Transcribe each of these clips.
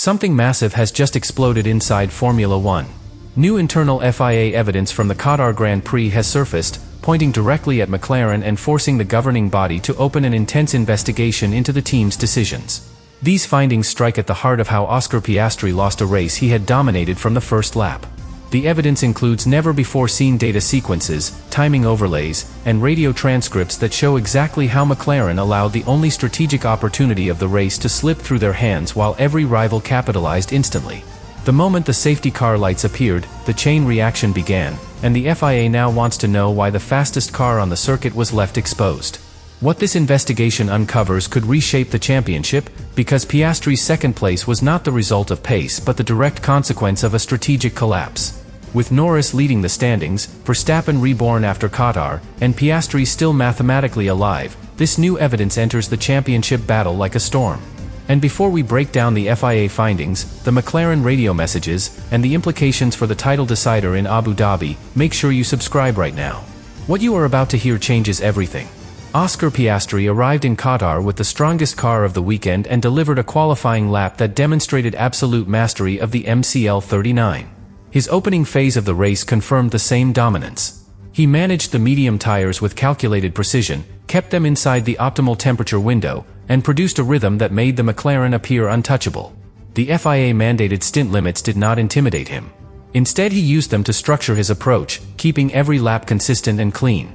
Something massive has just exploded inside Formula One. New internal FIA evidence from the Qatar Grand Prix has surfaced, pointing directly at McLaren and forcing the governing body to open an intense investigation into the team's decisions. These findings strike at the heart of how Oscar Piastri lost a race he had dominated from the first lap. The evidence includes never-before-seen data sequences, timing overlays, and radio transcripts that show exactly how McLaren allowed the only strategic opportunity of the race to slip through their hands while every rival capitalized instantly. The moment the safety car lights appeared, the chain reaction began, and the FIA now wants to know why the fastest car on the circuit was left exposed. What this investigation uncovers could reshape the championship, because Piastri's second place was not the result of pace but the direct consequence of a strategic collapse. With Norris leading the standings, Verstappen reborn after Qatar, and Piastri still mathematically alive, this new evidence enters the championship battle like a storm. And before we break down the FIA findings, the McLaren radio messages, and the implications for the title decider in Abu Dhabi, make sure you subscribe right now. What you are about to hear changes everything. Oscar Piastri arrived in Qatar with the strongest car of the weekend and delivered a qualifying lap that demonstrated absolute mastery of the MCL39. His opening phase of the race confirmed the same dominance. He managed the medium tires with calculated precision, kept them inside the optimal temperature window, and produced a rhythm that made the McLaren appear untouchable. The FIA-mandated stint limits did not intimidate him. Instead, he used them to structure his approach, keeping every lap consistent and clean.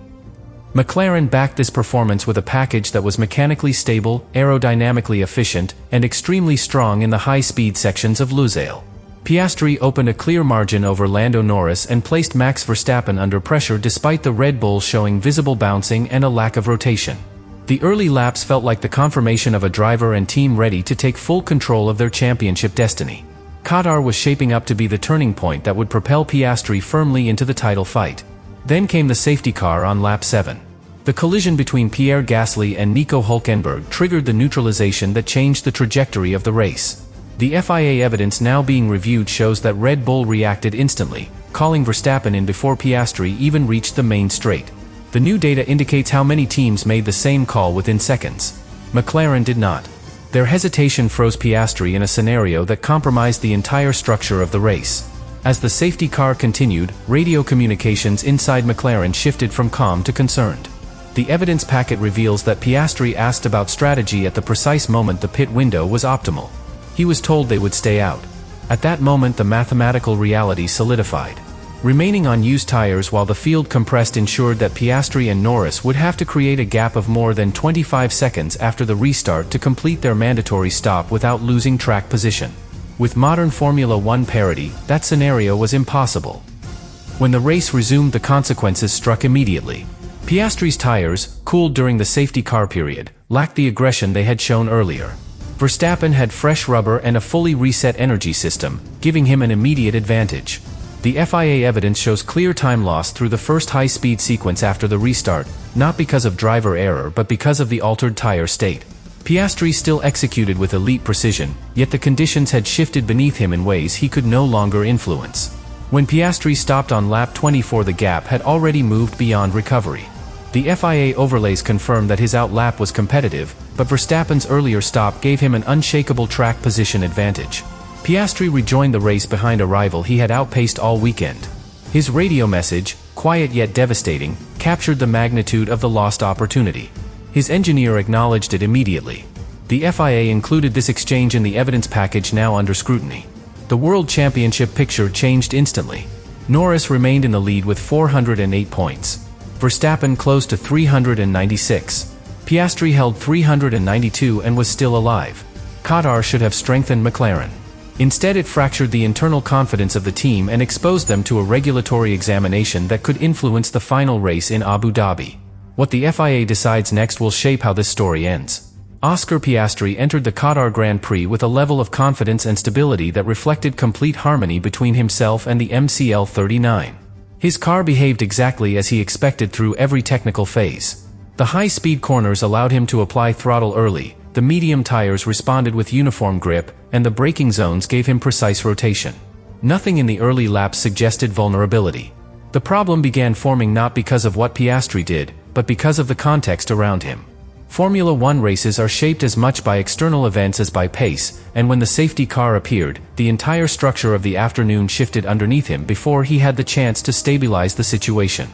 McLaren backed this performance with a package that was mechanically stable, aerodynamically efficient, and extremely strong in the high-speed sections of Lusail. Piastri opened a clear margin over Lando Norris and placed Max Verstappen under pressure despite the Red Bull showing visible bouncing and a lack of rotation. The early laps felt like the confirmation of a driver and team ready to take full control of their championship destiny. Qatar was shaping up to be the turning point that would propel Piastri firmly into the title fight. Then came the safety car on lap 7. The collision between Pierre Gasly and Nico Hülkenberg triggered the neutralization that changed the trajectory of the race. The FIA evidence now being reviewed shows that Red Bull reacted instantly, calling Verstappen in before Piastri even reached the main straight. The new data indicates how many teams made the same call within seconds. McLaren did not. Their hesitation froze Piastri in a scenario that compromised the entire structure of the race. As the safety car continued, radio communications inside McLaren shifted from calm to concerned. The evidence packet reveals that Piastri asked about strategy at the precise moment the pit window was optimal. He was told they would stay out. At that moment, the mathematical reality solidified. Remaining on used tires while the field compressed ensured that Piastri and Norris would have to create a gap of more than 25 seconds after the restart to complete their mandatory stop without losing track position. With modern Formula One parity, that scenario was impossible. When the race resumed, the consequences struck immediately. Piastri's tires, cooled during the safety car period, lacked the aggression they had shown earlier. Verstappen had fresh rubber and a fully reset energy system, giving him an immediate advantage. The FIA evidence shows clear time loss through the first high-speed sequence after the restart, not because of driver error but because of the altered tire state. Piastri still executed with elite precision, yet the conditions had shifted beneath him in ways he could no longer influence. When Piastri stopped on lap 24, the gap had already moved beyond recovery. The FIA overlays confirmed that his outlap was competitive, but Verstappen's earlier stop gave him an unshakable track position advantage. Piastri rejoined the race behind a rival he had outpaced all weekend. His radio message, quiet yet devastating, captured the magnitude of the lost opportunity. His engineer acknowledged it immediately. The FIA included this exchange in the evidence package now under scrutiny. The World Championship picture changed instantly. Norris remained in the lead with 408 points. Verstappen closed to 396. Piastri held 392 and was still alive. Qatar should have strengthened McLaren. Instead, it fractured the internal confidence of the team and exposed them to a regulatory examination that could influence the final race in Abu Dhabi. What the FIA decides next will shape how this story ends. Oscar Piastri entered the Qatar Grand Prix with a level of confidence and stability that reflected complete harmony between himself and the MCL39. His car behaved exactly as he expected through every technical phase. The high-speed corners allowed him to apply throttle early, the medium tires responded with uniform grip, and the braking zones gave him precise rotation. Nothing in the early laps suggested vulnerability. The problem began forming not because of what Piastri did, but because of the context around him. Formula One races are shaped as much by external events as by pace, and when the safety car appeared, the entire structure of the afternoon shifted underneath him before he had the chance to stabilize the situation.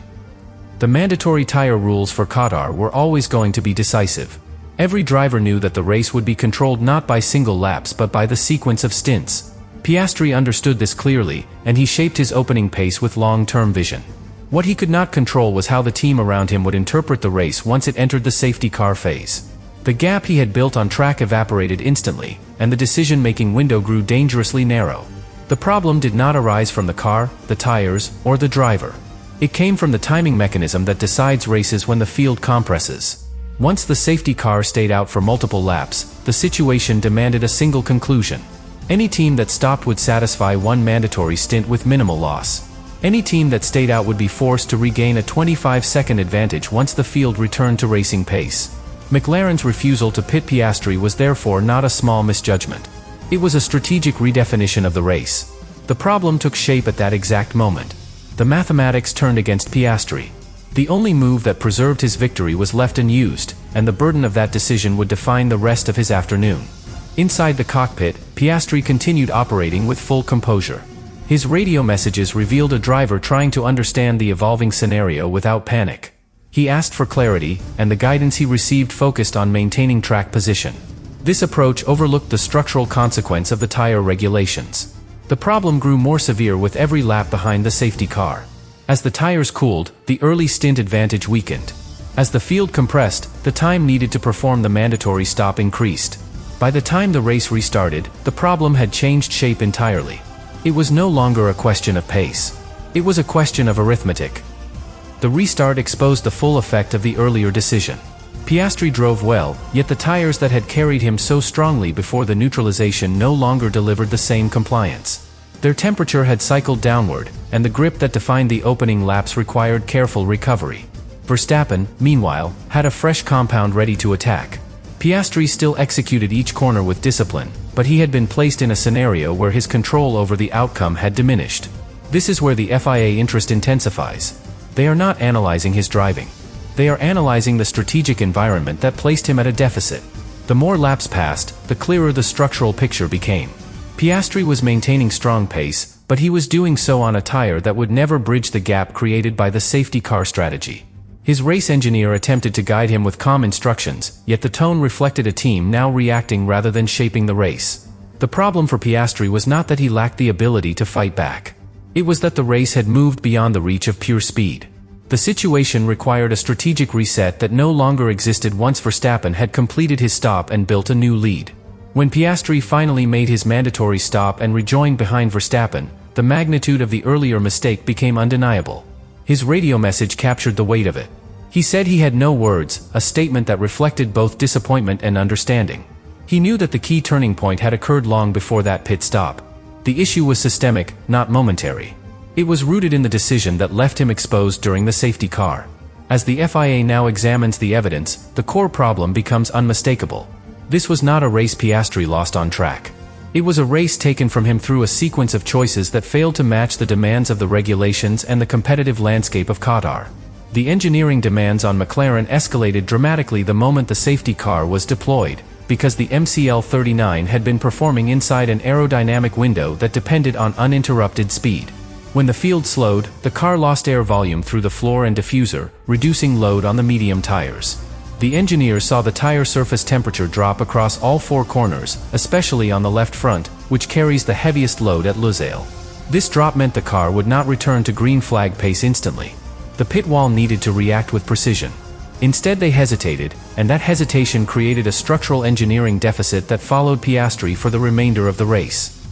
The mandatory tire rules for Qatar were always going to be decisive. Every driver knew that the race would be controlled not by single laps but by the sequence of stints. Piastri understood this clearly, and he shaped his opening pace with long-term vision. What he could not control was how the team around him would interpret the race once it entered the safety car phase. The gap he had built on track evaporated instantly, and the decision-making window grew dangerously narrow. The problem did not arise from the car, the tires, or the driver. It came from the timing mechanism that decides races when the field compresses. Once the safety car stayed out for multiple laps, the situation demanded a single conclusion. Any team that stopped would satisfy one mandatory stint with minimal loss. Any team that stayed out would be forced to regain a 25-second advantage once the field returned to racing pace. McLaren's refusal to pit Piastri was therefore not a small misjudgment. It was a strategic redefinition of the race. The problem took shape at that exact moment. The mathematics turned against Piastri. The only move that preserved his victory was left unused, and the burden of that decision would define the rest of his afternoon. Inside the cockpit, Piastri continued operating with full composure. His radio messages revealed a driver trying to understand the evolving scenario without panic. He asked for clarity, and the guidance he received focused on maintaining track position. This approach overlooked the structural consequence of the tire regulations. The problem grew more severe with every lap behind the safety car. As the tires cooled, the early stint advantage weakened. As the field compressed, the time needed to perform the mandatory stop increased. By the time the race restarted, the problem had changed shape entirely. It was no longer a question of pace. It was a question of arithmetic. The restart exposed the full effect of the earlier decision. Piastri drove well, yet the tires that had carried him so strongly before the neutralization no longer delivered the same compliance. Their temperature had cycled downward, and the grip that defined the opening laps required careful recovery. Verstappen, meanwhile, had a fresh compound ready to attack. Piastri still executed each corner with discipline, but he had been placed in a scenario where his control over the outcome had diminished. This is where the FIA interest intensifies. They are not analyzing his driving. They are analyzing the strategic environment that placed him at a deficit. The more laps passed, the clearer the structural picture became. Piastri was maintaining strong pace, but he was doing so on a tire that would never bridge the gap created by the safety car strategy. His race engineer attempted to guide him with calm instructions, yet the tone reflected a team now reacting rather than shaping the race. The problem for Piastri was not that he lacked the ability to fight back. It was that the race had moved beyond the reach of pure speed. The situation required a strategic reset that no longer existed once Verstappen had completed his stop and built a new lead. When Piastri finally made his mandatory stop and rejoined behind Verstappen, the magnitude of the earlier mistake became undeniable. His radio message captured the weight of it. He said he had no words, a statement that reflected both disappointment and understanding. He knew that the key turning point had occurred long before that pit stop. The issue was systemic, not momentary. It was rooted in the decision that left him exposed during the safety car. As the FIA now examines the evidence, the core problem becomes unmistakable. This was not a race Piastri lost on track. It was a race taken from him through a sequence of choices that failed to match the demands of the regulations and the competitive landscape of Qatar. The engineering demands on McLaren escalated dramatically the moment the safety car was deployed, because the MCL39 had been performing inside an aerodynamic window that depended on uninterrupted speed. When the field slowed, the car lost air volume through the floor and diffuser, reducing load on the medium tires. The engineers saw the tire surface temperature drop across all four corners, especially on the left front, which carries the heaviest load at Lusail. This drop meant the car would not return to green flag pace instantly. The pit wall needed to react with precision. Instead they hesitated, and that hesitation created a structural engineering deficit that followed Piastri for the remainder of the race.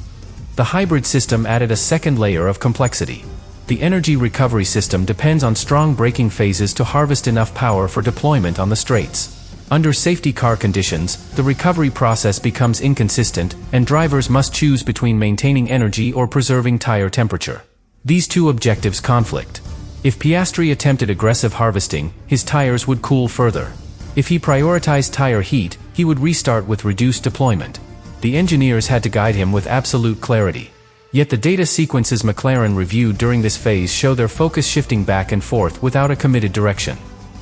The hybrid system added a second layer of complexity. The energy recovery system depends on strong braking phases to harvest enough power for deployment on the straights. Under safety car conditions, the recovery process becomes inconsistent, and drivers must choose between maintaining energy or preserving tire temperature. These two objectives conflict. If Piastri attempted aggressive harvesting, his tires would cool further. If he prioritized tire heat, he would restart with reduced deployment. The engineers had to guide him with absolute clarity. Yet the data sequences McLaren reviewed during this phase show their focus shifting back and forth without a committed direction.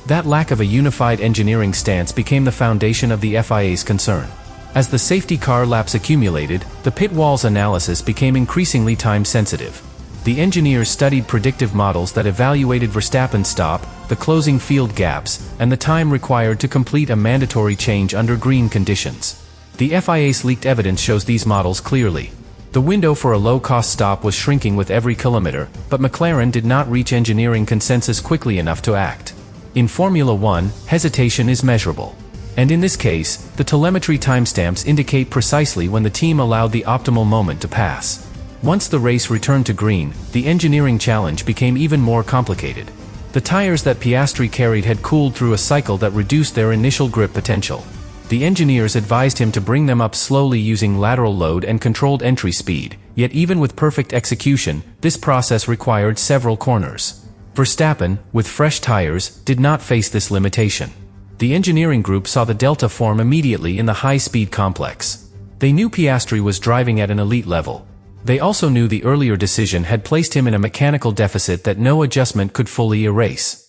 That lack of a unified engineering stance became the foundation of the FIA's concern. As the safety car laps accumulated, the pit walls analysis became increasingly time-sensitive. The engineers studied predictive models that evaluated Verstappen's stop, the closing field gaps, and the time required to complete a mandatory change under green conditions. The FIA's leaked evidence shows these models clearly. The window for a low-cost stop was shrinking with every kilometer, but McLaren did not reach engineering consensus quickly enough to act. In Formula One, hesitation is measurable. And in this case, the telemetry timestamps indicate precisely when the team allowed the optimal moment to pass. Once the race returned to green, the engineering challenge became even more complicated. The tires that Piastri carried had cooled through a cycle that reduced their initial grip potential. The engineers advised him to bring them up slowly using lateral load and controlled entry speed, yet even with perfect execution, this process required several corners. Verstappen, with fresh tires, did not face this limitation. The engineering group saw the delta form immediately in the high-speed complex. They knew Piastri was driving at an elite level. They also knew the earlier decision had placed him in a mechanical deficit that no adjustment could fully erase.